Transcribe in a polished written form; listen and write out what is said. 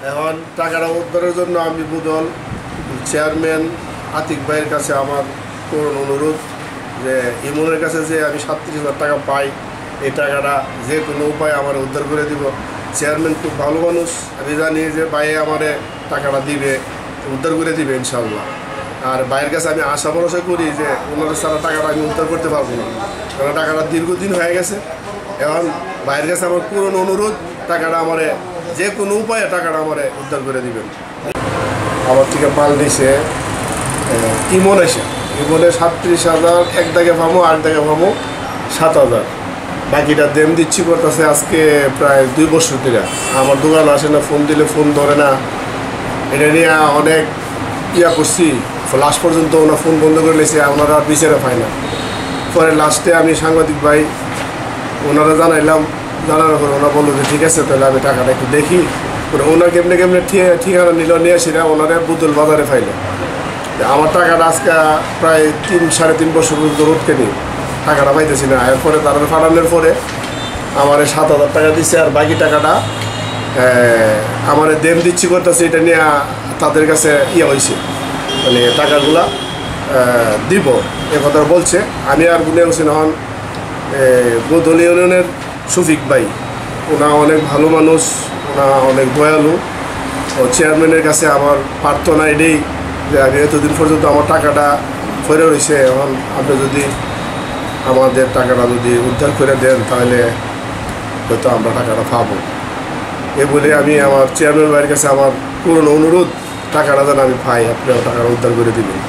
এখন টাকাটা উদ্ধারের জন্য আমি বুদল চেয়ারম্যান আতিক ভাইয়ের কাছে আমার করুণ অনুরোধ যে ইমনের কাছে যে আমি 37,000 টাকা পাই, এই টাকাটা যে কোনো উপায়ে আমার উদ্ধার করে দিব। চেয়ারম্যান খুব ভালো মানুষ, আমি জানি যে ভাই আমার টাকাটা দিবে, উদ্ধার করে দিবে ইনশাল্লাহ। আর ভাইয়ের কাছে আমি আশা ভরসা করি যে ওনাদের সারা টাকাটা আমি উদ্ধার করতে পারবো না, কারণ টাকাটা দীর্ঘদিন হয়ে গেছে। এখন ভাইয়ের কাছে আমার পুরনো অনুরোধ, টাকাটা আমারে যে কোনো উপায়ে টাকাটা আমারে উদ্ধার করে দিবেন। আমার থেকে মাল নিছে ইমন এসে, ইমনে 37,000, এক দাগে পাবো, 8 দাগে পাবো 7,000, বাকিটা দেম দিচ্ছি করতেছে আজকে প্রায় 2 বছর ধরে। আমার দোকান আসে না, ফোন দিলে ফোন ধরে না, এটা নিয়ে অনেক করছি। লাস্ট পর্যন্ত ওনার ফোন বন্ধ করে নিয়েছে, ওনারা বিচারে পায় না। পরে লাস্টে আমি সাংবাদিক ভাই ওনারা জানাইলাম, জানানোর পরে ওনারা বললো যে ঠিক আছে তাহলে আমি টাকাটা একটু দেখি। ওনার কেমনে কেমনে ঠিকানা নিল, নিয়ে আসি না, ওনারা বুদল বাজারে পাইল। আমার টাকাটা আজকে প্রায় 3-3.5 বছর পর্যন্ত রোধকে নিই, টাকাটা পাইতেছি না। এরপরে তারা ফাটানোর পরে আমার 7,000 টাকা দিচ্ছে, আর বাকি টাকাটা আমার দেম দিচ্ছি করতেছে। এটা নিয়ে তাদের কাছে হয়েছে, মানে টাকাগুলা দিব এ কথা বলছে। আমি আর গুনে হোসেন হন বদল ইউনিয়নের শফিক ভাই, ওনা অনেক ভালো মানুষ, ওনা অনেক দয়ালু। ও চেয়ারম্যানের কাছে আমার প্রার্থনা এটাই যে আমি এতদিন পর্যন্ত আমার টাকাটা ফেরে রয়েছে, এখন আপনি যদি আমাদের টাকাটা যদি উদ্ধার করে দেন তাহলে হয়তো আমরা টাকাটা পাবো। এ বলে আমি আমার চেয়ারম্যান ভাইয়ের কাছে আমার পুরনো অনুরোধ, টাকাটা যেন আমি পাই, আপনি টাকাটা উদ্ধার করে দিবেন।